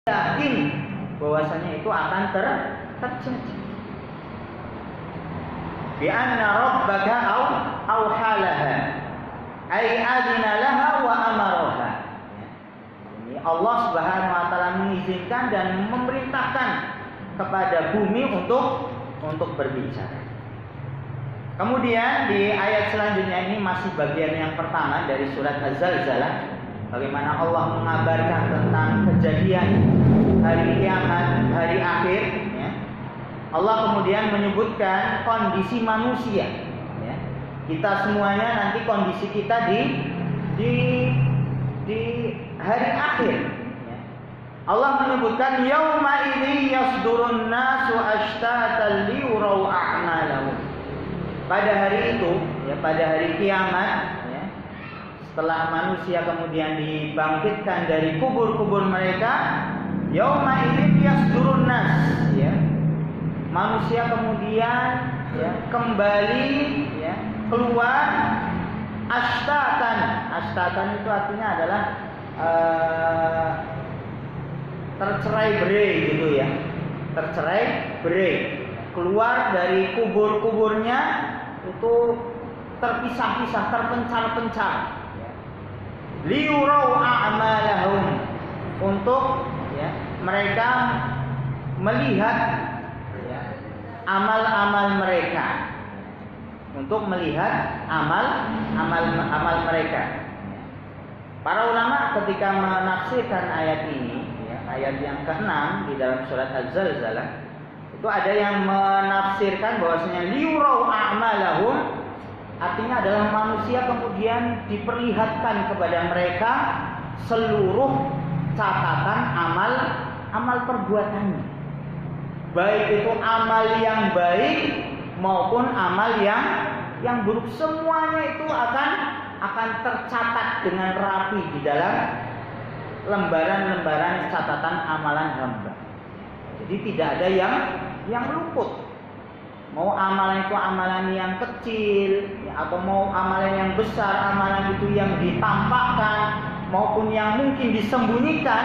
yakin bahwasanya itu akan terjadi. Bi anna rabbaka aw halaha ay adina laha wa amaraha. Ini Allah Subhanahu wa taala mengizinkan dan memerintahkan kepada bumi untuk berbicara. Kemudian di ayat selanjutnya ini masih bagian yang pertama dari surat Az-Zalzalah, bagaimana Allah mengabarkan tentang kejadian hari kiamat, hari akhir. Ya. Allah kemudian menyebutkan kondisi manusia. Ya. Kita semuanya nanti kondisi kita di hari akhir. Ya. Allah menyebutkan yauma idzi yasdurun nasu ashtatan liyurau a'malahum. Pada hari itu, ya, pada hari kiamat, ya, setelah manusia kemudian dibangkitkan dari kubur-kubur mereka, yauma idzin yasdurun nas, ya. Manusia kemudian, ya, kembali, ya, keluar ashtatan. Ashtatan itu artinya adalah tercerai-berai gitu ya. Tercerai-berai. Keluar dari kubur-kuburnya itu terpisah-pisah, terpencar-pencar. Liyurau a'malahum, untuk, ya, mereka melihat, ya, amal-amal mereka, untuk melihat amal mereka. Para ulama ketika menafsirkan ayat ini, ya, ayat yang ke-6 di dalam surat Az-Zalzalah, itu ada yang menafsirkan bahwasanya liurau a'malahum artinya adalah manusia kemudian diperlihatkan kepada mereka seluruh catatan amal perbuatannya, baik itu amal yang baik maupun amal yang buruk, semuanya itu akan tercatat dengan rapi di dalam lembaran-lembaran catatan amalan hamba. Jadi tidak ada yang luput. Mau amalan itu amalan yang kecil, ya, atau mau amalan yang besar, amalan itu yang ditampakkan maupun yang mungkin disembunyikan,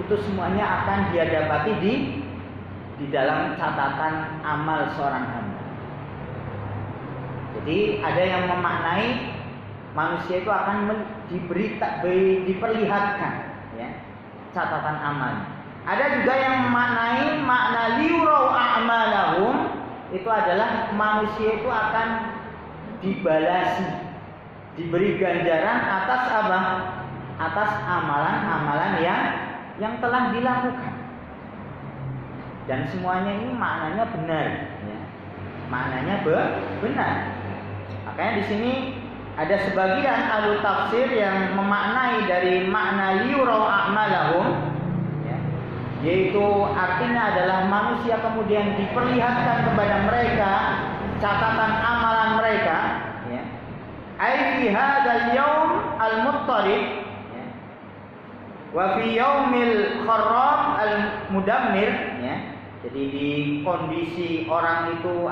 itu semuanya akan dia dapati di dalam catatan amal seorang hamba. Jadi ada yang memaknai manusia itu akan diperlihatkan, ya, catatan amalnya. Ada juga yang memaknai makna liurau a'malahum, itu adalah manusia itu akan dibalasi, diberi ganjaran atas apa? Atas amalan-amalan yang telah dilakukan. Dan semuanya ini maknanya benar, ya. Maknanya benar. Makanya di sini ada sebagian ahli tafsir yang memaknai dari makna liurau a'malahum, yaitu artinya adalah manusia kemudian diperlihatkan kepada mereka catatan amalan mereka, ya. Ai fi hadzal yaum al-muttarib, ya, wa fi yaumil kharrab al-mudammir, ya. Jadi di kondisi orang itu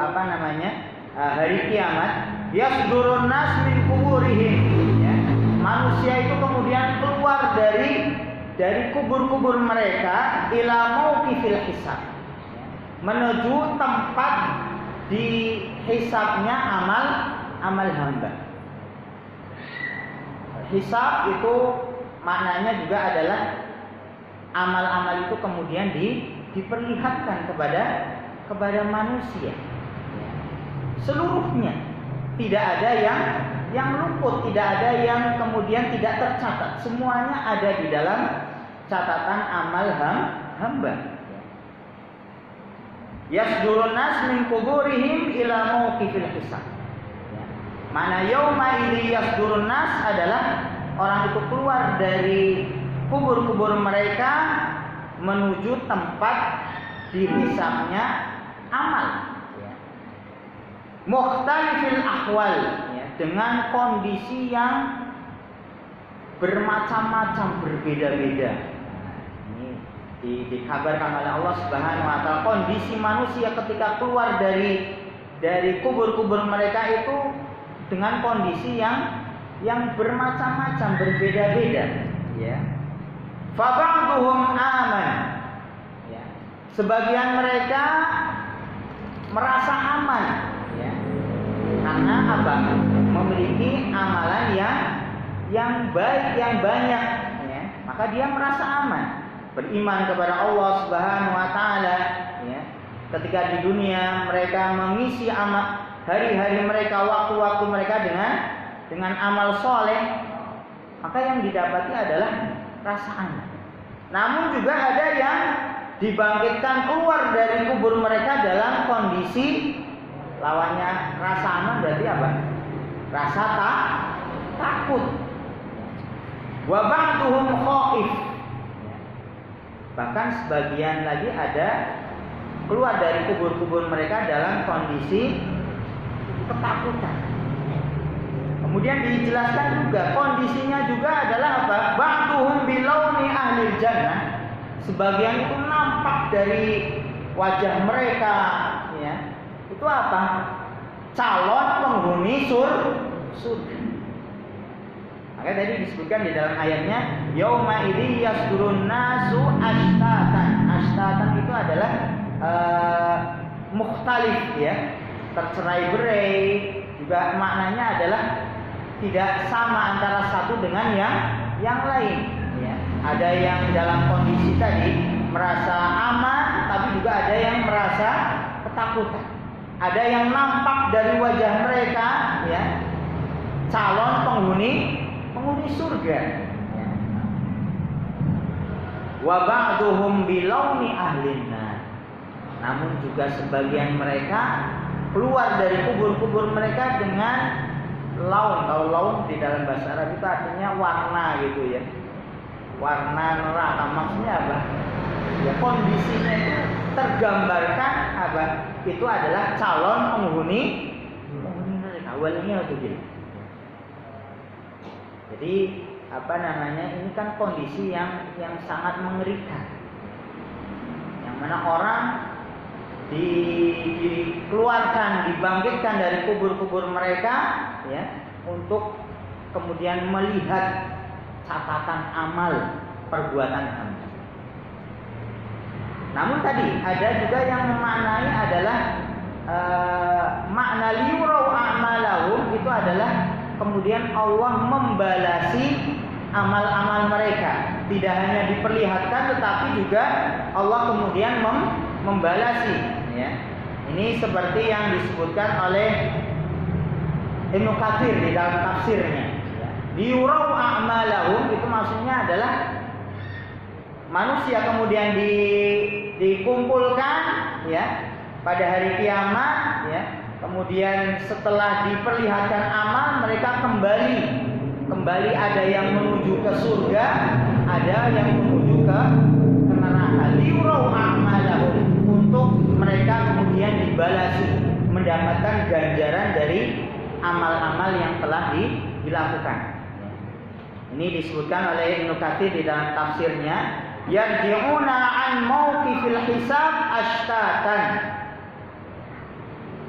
hari kiamat, yasdurun nas min kuburihim, ya. Manusia itu kemudian keluar dari kubur-kubur mereka ila mauqifil hisab, menuju tempat dihisabnya amal hamba. Hisab itu maknanya juga adalah amal-amal itu kemudian diperlihatkan kepada manusia, seluruhnya, tidak ada yang luput, tidak ada yang kemudian tidak tercatat, semuanya ada di dalam catatan amal hamba. Yasdurun nas min kuburihim ila mauqifil hisab. Mana yauma idzi yasdurun nas adalah orang itu keluar dari kubur-kubur mereka menuju tempat dihisabnya amal. Mukhtalifil ahwal, ya, dengan kondisi yang bermacam-macam, berbeda-beda. Ini dikabarkan oleh Allah Subhanahu wa taala kondisi manusia ketika keluar dari kubur-kubur mereka itu dengan kondisi yang bermacam-macam, berbeda-beda, ya. Fa ba'duhum aman. Ya. Sebagian mereka merasa aman, ya. Karena apa? Memiliki amalan yang baik, yang banyak, ya. Maka dia merasa aman. Beriman kepada Allah Subhanahu wa taala, ya. Ketika di dunia mereka mengisi hari-hari mereka, waktu-waktu mereka dengan amal soleh, maka yang didapati adalah rasa aman. Namun juga ada yang dibangkitkan keluar dari kubur mereka dalam kondisi lawannya rasa aman, berarti apa? Rasa takut. Wa ba'duhum khaif. Bahkan sebagian lagi ada keluar dari kubur-kubur mereka dalam kondisi ketakutan. Kemudian dijelaskan juga kondisinya juga adalah apa? Ba'duhum bilauni ahlil jannah. Sebagian itu nampak dari wajah mereka, ya. Itu apa? Calon penghuni surga. Maka tadi disebutkan di dalam ayatnya, yauma idzi yasdurun nasu ashtatan. Ashtatan itu adalah mukhtalif, ya. Tercerai-berai, juga maknanya adalah tidak sama antara satu dengan yang lain. Ya, ada yang dalam kondisi tadi merasa aman, tapi juga ada yang merasa ketakutan. Ada yang nampak dari wajah mereka, ya, calon penghuni surga. Ya. Wa ba'duhum bilauni ahlinna. Namun juga sebagian mereka keluar dari kubur-kubur mereka dengan laun. Kalau laun di dalam bahasa Arab itu artinya warna gitu, ya. Warna neraka, maksudnya apa? Ya, kondisinya itu tergambarkan apa? Itu adalah calon penghuni neraka. Awalnya itu gitu. Jadi apa namanya? Ini kan kondisi yang sangat mengerikan. Yang mana orang dikeluarkan, dibangkitkan dari kubur-kubur mereka, ya, untuk kemudian melihat catatan amal perbuatan hamba. Namun tadi ada juga yang memaknai adalah makna liurau a'malahum, itu adalah kemudian Allah membalasi amal-amal mereka. Tidak hanya diperlihatkan, tetapi juga Allah kemudian membalasi, ya. Ini seperti yang disebutkan oleh Ibnu Katsir di dalam tafsirnya. Liurau a'malahum itu maksudnya adalah manusia kemudian dikumpulkan, ya, pada hari kiamat, ya. Kemudian setelah diperlihatkan amal, mereka kembali ada yang menuju ke surga, ada yang menuju ke neraka. Liurau a'malahum, untuk mereka kemudian dibalasi, mendapatkan ganjaran dari amal-amal yang telah dilakukan. Ini disebutkan oleh Ibnu Katsir di dalam tafsirnya, yarji'una an mauqifil hisab ashtatan.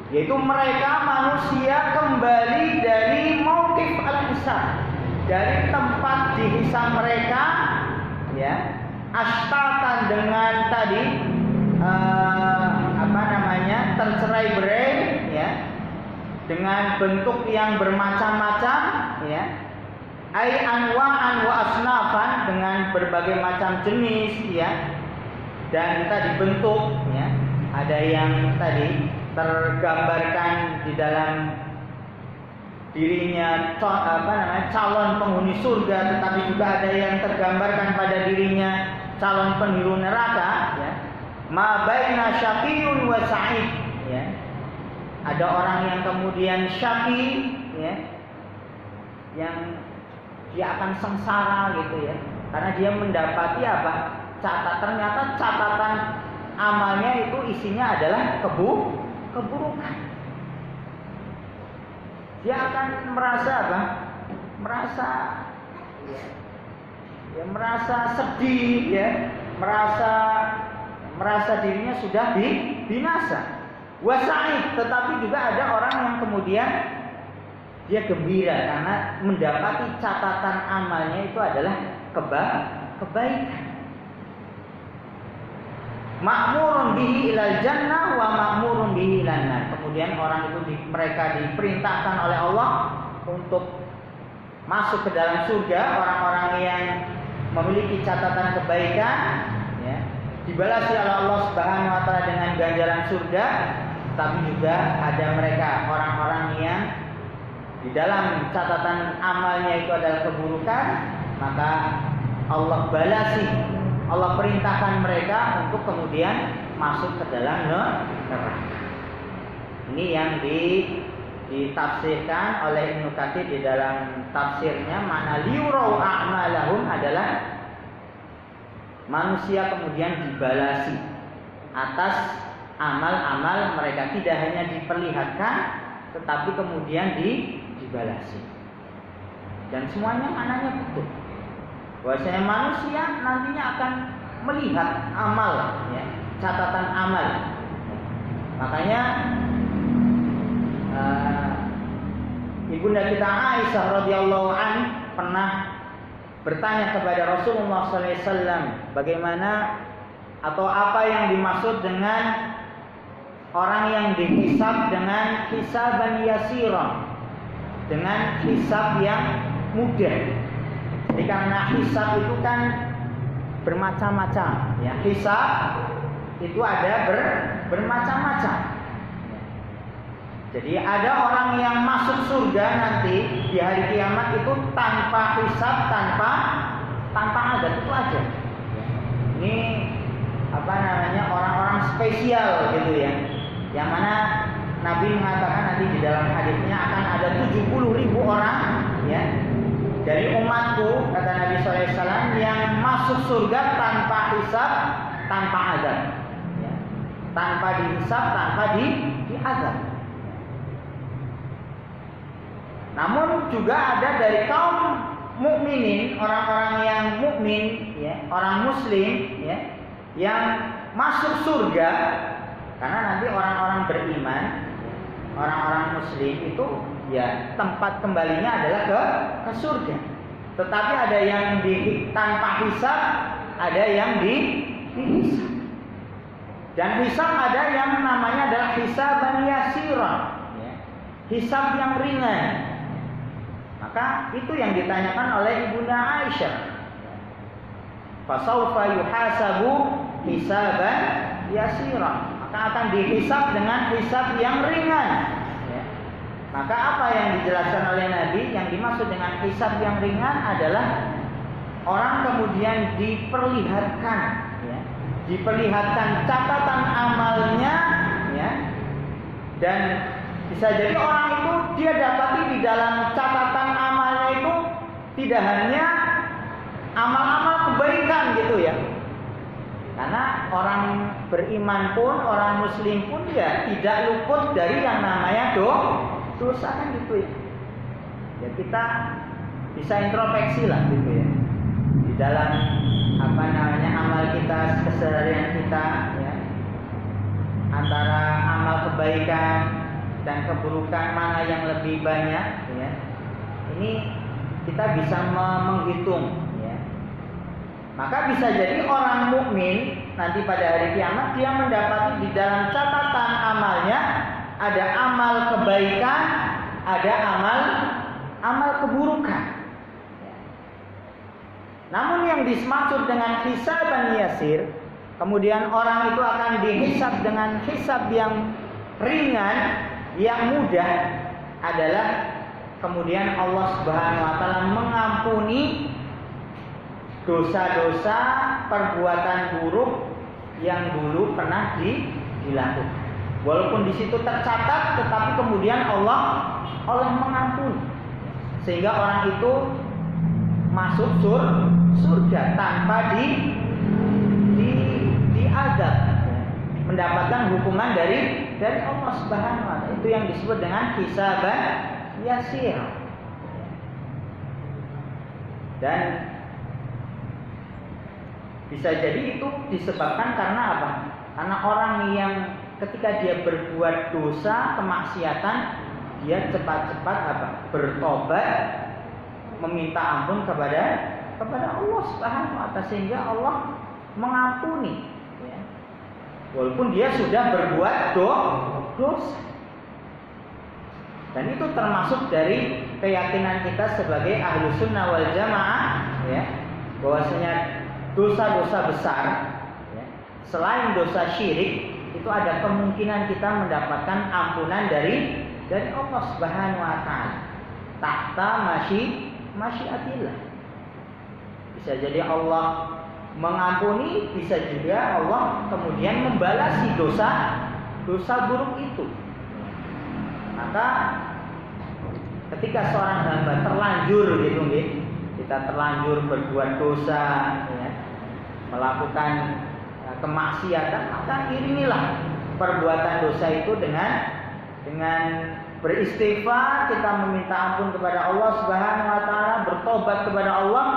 Yaitu mereka manusia kembali dari mauqif al-hisab, dari tempat dihisab mereka, ya, ashtatan dengan tadi tercerai-berai, ya, dengan bentuk yang bermacam-macam, ya. Ai anwa'an wa asnafan, dengan berbagai macam jenis, ya, dan tadi bentuk, ya. Ada yang tadi tergambarkan di dalam dirinya calon penghuni surga, tetapi juga ada yang tergambarkan pada dirinya calon penghuni neraka, ya. Ma baina syaqiyun wa sa'id, ya. Ada orang yang kemudian syaqi, ya, yang dia akan sengsara gitu, ya, karena dia mendapati apa? Ternyata catatan amalnya itu isinya adalah keburukan. Dia akan merasa apa? Merasa sedih, ya, merasa dirinya sudah binasa. Wasa'id, tetapi juga ada orang yang kemudian dia gembira karena mendapati catatan amalnya itu adalah kebaikan. Ma'murun bihi ilal jannah wa ma'murun bihi ilan nar. Kemudian orang itu mereka diperintahkan oleh Allah untuk masuk ke dalam surga, orang-orang yang memiliki catatan kebaikan, ya, dibalasi oleh Allah Subhanahu wa taala dengan ganjaran surga. Tapi juga ada mereka orang-orang yang di dalam catatan amalnya itu adalah keburukan, maka Allah balasi, Allah perintahkan mereka untuk kemudian masuk ke dalam neraka. Ini yang ditafsirkan oleh Ibnu Katsir di dalam tafsirnya, makna liurau a'malahum adalah manusia kemudian dibalasi atas amal-amal mereka, tidak hanya diperlihatkan tetapi kemudian dibalasi. Dan semuanya maknanya betul. Bahwasanya manusia nantinya akan melihat amal, ya, catatan amal. Makanya ibunda kita Aisyah radhiyallahu an pernah bertanya kepada Rasulullah SAW bagaimana atau apa yang dimaksud dengan orang yang dihisab dengan hisaban yasiran, dengan hisab yang mudah. Jadi karena hisab itu kan bermacam-macam, ya. Hisab itu ada bermacam-macam. Jadi ada orang yang masuk surga nanti di hari kiamat itu tanpa hisab, tanpa adab, itu aja. Ini apa namanya, orang-orang spesial gitu ya. Yang mana Nabi mengatakan nanti di dalam hadisnya akan ada 70.000 orang, ya, dari umatku, kata Nabi SAW, yang masuk surga tanpa hisab, tanpa azab, ya. Tanpa dihisab, tanpa diazab. Namun juga ada dari kaum mukminin, orang-orang yang mukmin, ya, orang muslim, ya, yang masuk surga. Karena nanti orang-orang beriman, orang-orang muslim itu ya tempat kembalinya adalah ke surga. Tetapi ada yang tanpa hisab, ada yang dihisab. Dan hisab ada yang namanya adalah hisaban yasiran, ya, hisab yang ringan. Maka itu yang ditanyakan oleh Ibunda Aisyah. Fasaufa yuhasabu hisaban yasiran. Maka akan dihisab dengan hisab yang ringan, ya. Maka apa yang dijelaskan oleh Nabi, yang dimaksud dengan hisab yang ringan adalah orang kemudian diperlihatkan, ya, diperlihatkan catatan amalnya, ya, dan bisa jadi orang itu dia dapati di dalam catatan amalnya itu tidak hanya amal-amal kebaikan gitu ya. Karena orang beriman pun, orang muslim pun ya tidak luput dari yang namanya dosa kan gitu ya. Ya kita bisa introspeksi lah gitu ya. Di dalam apa namanya amal kita, keseharian kita, ya. Antara amal kebaikan dan keburukan mana yang lebih banyak, ya. Ini kita bisa menghitung, ya. Maka bisa jadi orang mukmin nanti pada hari kiamat dia mendapati di dalam catatan amalnya ada amal kebaikan, ada amal keburukan. Namun yang dimaksud dengan hisaban yasir, kemudian orang itu akan dihisab dengan hisab yang ringan, yang mudah, adalah kemudian Allah Subhanahu wa taala mengampuni dosa-dosa perbuatan buruk yang dulu pernah dilakukan. Walaupun di situ tercatat, tetapi kemudian Allah mengampuni, sehingga orang itu masuk surga tanpa diazab, mendapatkan hukuman dari Allah Subhanahu wa taala. Itu yang disebut dengan hisaban yasir. Dan bisa jadi itu disebabkan karena apa? Karena orang yang ketika dia berbuat dosa, kemaksiatan, dia cepat-cepat bertobat, meminta ampun kepada kepada Allah Subhanahu wa taala, sehingga Allah mengampuni ya. Walaupun dia sudah berbuat dosa. Dan itu termasuk dari keyakinan kita sebagai ahlu sunnah wal jamaah ya, bahwasanya dosa-dosa besar ya, selain dosa syirik, itu ada kemungkinan kita mendapatkan ampunan dari Allah Subhanahu wa taala tahta masyiatillah. Bisa jadi Allah mengampuni, bisa juga Allah kemudian membalasi dosa buruk itu. Maka ketika seorang hamba terlanjur gitu, kita terlanjur berbuat dosa ya, melakukan kemaksiatan, maka iringilah perbuatan dosa itu dengan beristighfar, kita meminta ampun kepada Allah Subhanahu wa taala, bertobat kepada Allah,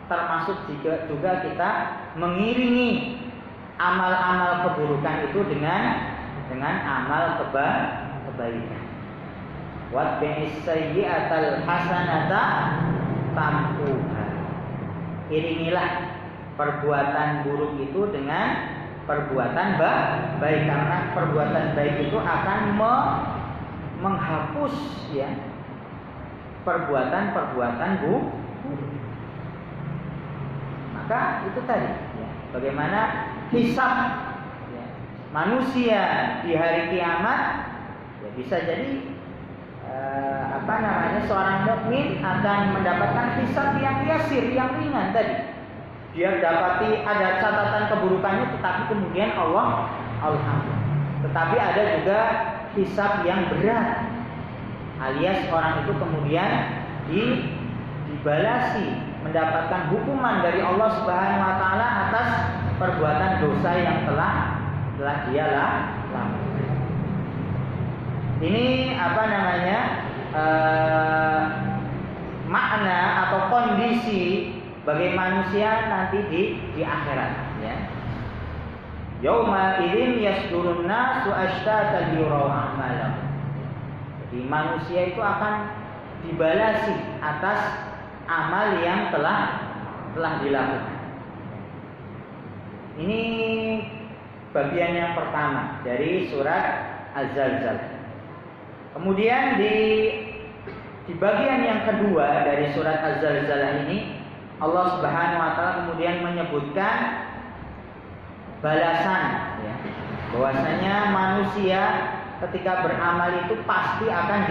termasuk juga kita mengiringi amal-amal keburukan itu dengan amal kebaikan. Watbi'is sayyi'atal hasanata tamhuha. Iringilah perbuatan buruk itu dengan perbuatan baik, karena perbuatan baik itu akan menghapus ya perbuatan buruk. Maka itu tadi ya, bagaimana hisab ya, manusia di hari kiamat ya, bisa jadi seorang mukmin akan mendapatkan hisab yang yasir, yang ringan tadi. Dia dapati ada catatan keburukannya, tetapi kemudian Allah alhamdulillah. Tetapi ada juga hisab yang berat, alias orang itu kemudian dibalasi, mendapatkan hukuman dari Allah Subhanahu wa taala atas perbuatan dosa yang telah dia lakukan. Ini makna atau kondisi bagi manusia nanti di akhirat ya. Yauma idzin yasdurun nasu ashtatan yurau a'malahum. Jadi manusia itu akan dibalasi atas amal yang telah dilakukan. Ini bagian yang pertama dari surat Az-Zalzalah. Kemudian di bagian yang kedua dari surat Az-Zalzalah ini, Allah Subhanahu wa taala kemudian menyebutkan balasan ya, bahwasanya manusia ketika beramal itu pasti akan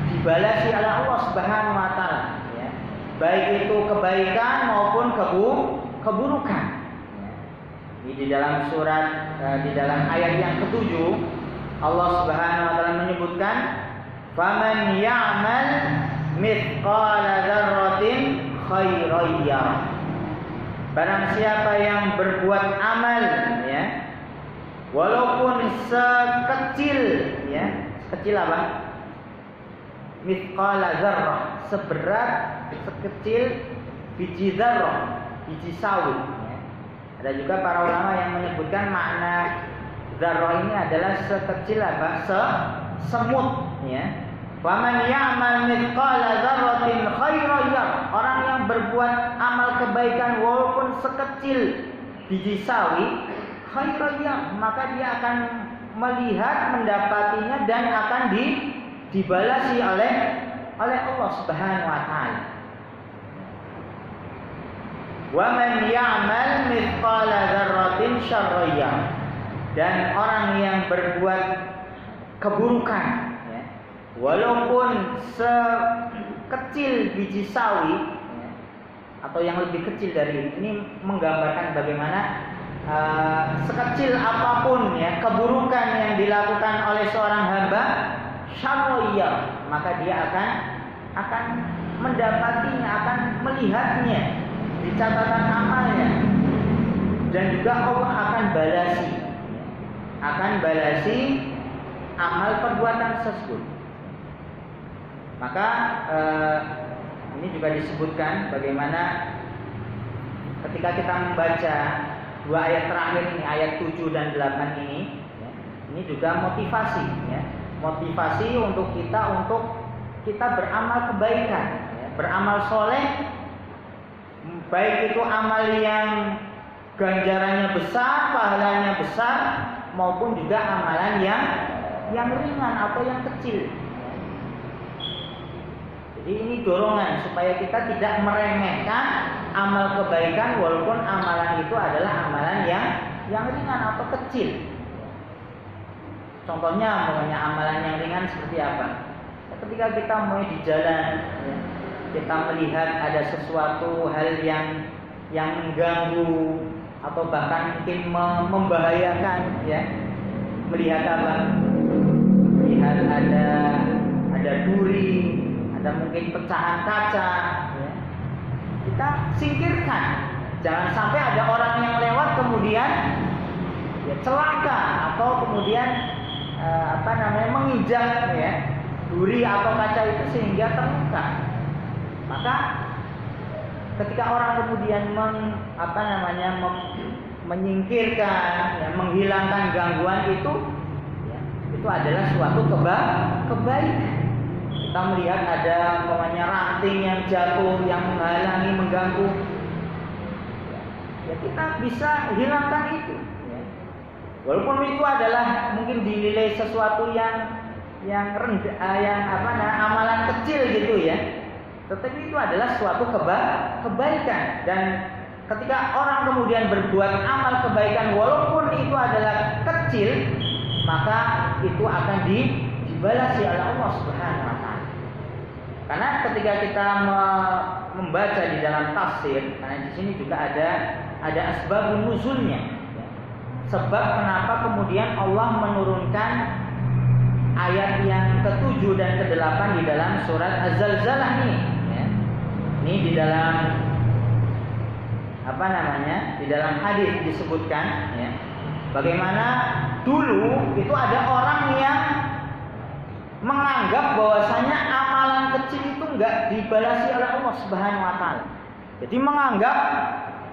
dibalasi oleh Allah Subhanahu wa taala ya, baik itu kebaikan maupun keburukan ya. Di dalam surat di dalam ayat yang ke-7 Allah Subhanahu wa taala menyebutkan faman ya'mal mithqala dzarratin khairan yarah. Barang siapa yang berbuat amal ya, walaupun sekecil ya, sekecil apa? Mithqala dzarrah, sekecil biji dzarrah, biji sawi ya. Ada juga para ulama yang menyebutkan makna dzarrah ini adalah sekecil apa? Semut ya. Faman ya'mal mithqala dzarratin khairan yarah. Orang yang berbuat amal kebaikan walaupun sekecil biji sawi, khairan yarah, maka dia akan melihat, mendapatinya dan akan dibalasi oleh Allah Subhanahu wa taala. Wa man ya'mal mithqala dzarratin syarran yarah. Dan orang yang berbuat keburukan walaupun sekecil biji sawi ya, atau yang lebih kecil dari ini menggambarkan bagaimana sekecil apapun ya keburukan yang dilakukan oleh seorang hamba syarriyah, maka dia akan mendapatinya, akan melihatnya di catatan amalnya, dan juga Allah akan balasi amal perbuatan tersebut. Maka ini juga disebutkan bagaimana ketika kita membaca dua ayat terakhir ini, ayat 7 dan 8 ini ya, ini juga motivasi ya, motivasi untuk kita beramal kebaikan ya, beramal soleh baik itu amal yang ganjarannya besar, pahalanya besar, maupun juga amalan yang ringan atau yang kecil. Jadi ini dorongan supaya kita tidak meremehkan amal kebaikan walaupun amalan itu adalah amalan yang ringan atau kecil. Contohnya amalan yang ringan seperti apa? Ketika kita mau di jalan, ya, kita melihat ada sesuatu hal yang mengganggu atau bahkan mungkin membahayakan, ya. Melihat apa? Melihat ada duri, ada mungkin pecahan kaca, ya. Kita singkirkan. Jangan sampai ada orang yang lewat kemudian ya celaka atau kemudian menginjak, ya, duri atau kaca itu sehingga terluka. Maka ketika orang kemudian menyingkirkan, ya, menghilangkan gangguan itu, ya, itu adalah suatu kebaikan. Kita melihat ada ranting yang jatuh yang menghalangi, mengganggu, ya kita bisa hilangkan itu, ya. Walaupun itu adalah mungkin dinilai sesuatu yang rendah, amalan kecil gitu, ya, tetapi itu adalah suatu kebaikan. Dan ketika orang kemudian berbuat amal kebaikan walaupun itu adalah kecil, maka itu akan dibalasi oleh Allah Subhanahu wa taala. Karena ketika kita membaca di dalam tafsir, karena di sini juga ada asbabun nuzulnya, ya. Sebab kenapa kemudian Allah menurunkan ayat yang ke-7 dan ke-8 di dalam surat Az-Zalzalah ini, ya. Ini di dalam di dalam hadis disebutkan, ya, bagaimana dulu itu ada orang yang menganggap bahwasanya amalan kecil itu enggak dibalasi oleh Allah Subhanahu wa taala. Jadi menganggap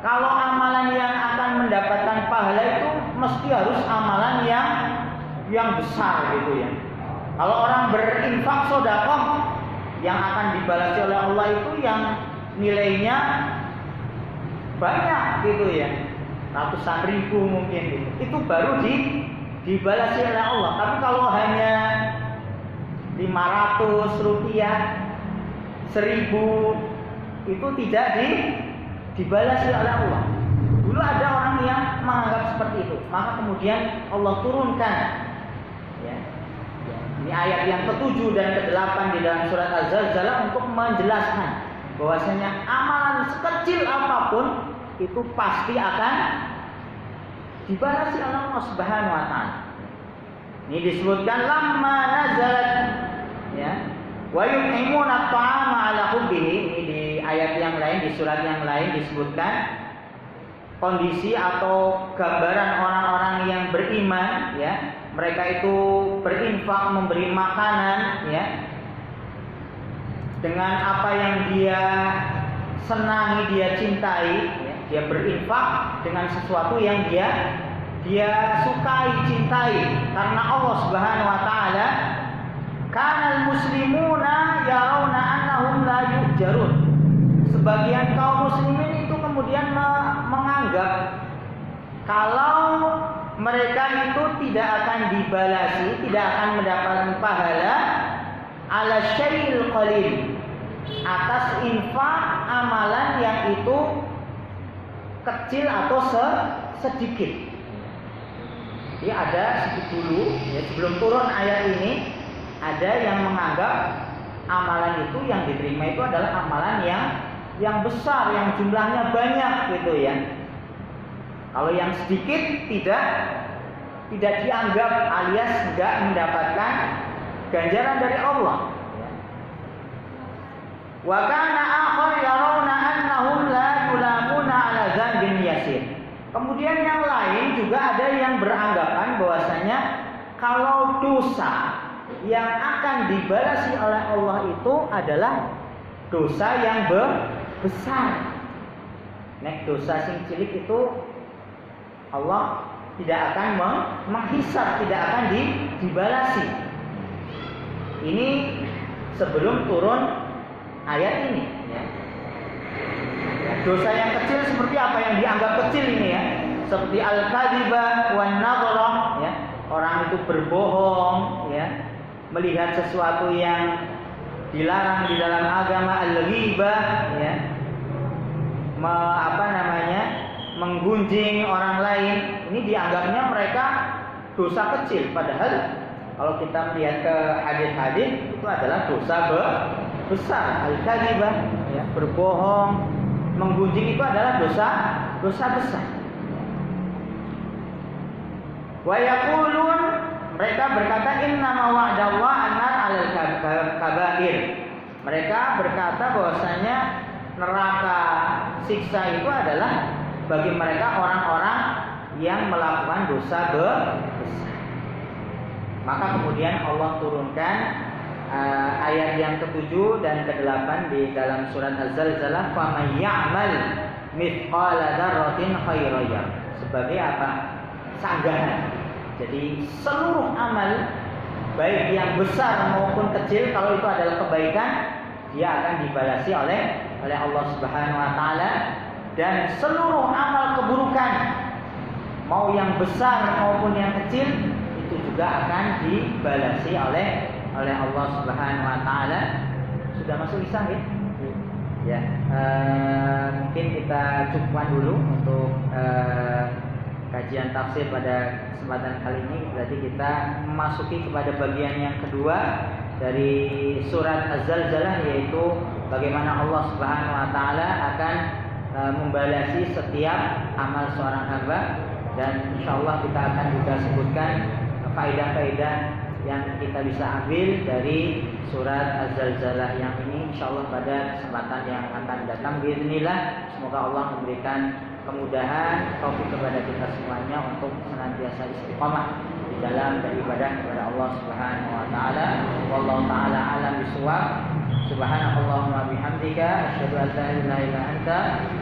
kalau amalan yang akan mendapatkan pahala itu mesti harus amalan yang besar gitu, ya. Kalau orang berinfak sedekah yang akan dibalasi oleh Allah itu yang nilainya banyak gitu, ya, ratusan ribu mungkin gitu. Itu baru dibalasi oleh Allah. Tapi kalau hanya 500 rupiah, 1000 itu tidak dibalasi oleh Allah. Dulu ada orang yang menganggap seperti itu, maka kemudian Allah turunkan, ya, ini ayat yang ke-7 dan ke-8 di dalam surat Az-Zalzalah untuk menjelaskan bahwasanya amalan sekecil apapun itu pasti akan dibalasi oleh Allah Subhanahu wa taala. Ini disebutkan lamma nazalat, ya, wa yut'imuna at'ama 'ala hubbihi. Ini di ayat yang lain, di surat yang lain disebutkan kondisi atau gambaran orang-orang yang beriman, ya. Mereka itu berinfak, memberi makanan, ya, dengan apa yang dia senangi, dia cintai, ya. Dia berinfak dengan sesuatu yang dia sukai, cintai, karena Allah Subhanahu wa taala kanal muslimuna yarawna annahum la yujarun. Sebagian kaum muslimin itu kemudian menganggap kalau mereka itu tidak akan dibalasi, tidak akan mendapatkan pahala ala syai'il qalil, atas infak amalan yang itu kecil atau sedikit. Jadi ada sedikit dulu, ya, sebelum turun ayat ini ada yang menganggap amalan itu yang diterima itu adalah amalan yang besar, yang jumlahnya banyak gitu, ya. Kalau yang sedikit tidak dianggap alias tidak mendapatkan ganjaran dari Allah. Wa kana akhar yarawna annahum la yulamuna ala dzambin yasir. Kemudian yang lain juga ada yang beranggapan bahwasanya kalau dosa yang akan dibalasi oleh Allah itu adalah dosa yang besar. Nek dosa sing cilik itu Allah tidak akan menghisab, tidak akan dibalasi. Ini sebelum turun ayat ini, ya. dosa yang kecil seperti apa yang dianggap kecil ini ya? Seperti al-kadhiba wan nadhrah ya. Orang itu berbohong ya, melihat sesuatu yang dilarang di dalam agama, al-ghibah ya. Menggunjing orang lain, ini dianggapnya mereka dosa kecil, padahal kalau kita melihat ke hadis-hadis itu adalah dosa besar. Al-kadhibah ya, berbohong, menggunjing itu adalah dosa besar. Wa yaqulun, mereka berkata innama wa'dallah an-nar 'alal kabair. Mereka berkata bahwasanya neraka siksa itu adalah bagi mereka orang-orang yang melakukan dosa besar. Maka kemudian Allah turunkan ayat yang ke-7 dan ke-8 di dalam surat Az-Zalzalah, faman ya'mal mithqala dzarratin khairan yarah. Sebagai apa? Sanggahan. Jadi seluruh amal baik yang besar maupun kecil, kalau itu adalah kebaikan, dia akan dibalasi oleh Allah Subhanahu wa taala. Dan seluruh amal keburukan, mau yang besar maupun yang kecil, itu juga akan dibalasi oleh Allah Subhanahu wa taala. Sudah masuk isya ya? Ya, mungkin kita cukupkan dulu untuk kajian tafsir pada kesempatan kali ini. Berarti kita memasuki kepada bagian yang kedua dari surat Az-Zalzalah, yaitu bagaimana Allah Subhanahu wa taala akan membalasi setiap amal seorang hamba. Dan insyaallah kita akan juga sebutkan faedah-faedah yang kita bisa ambil dari surat Az-Zalzalah yang ini insyaallah pada kesempatan yang akan datang bismillah. Semoga Allah memberikan kemudahan, taufik kepada kita semuanya untuk senantiasa istiqamah di dalam beribadah kepada Allah Subhanahu wa taala. Wallahu taala alam bisawab. Subhanakallahumma bihamdika asyhadu an la ilaha illa anta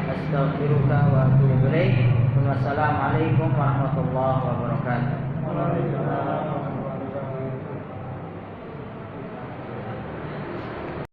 astaghfiruka wa atubu ilaik. Wassalamualaikum warahmatullahi wabarakatuh.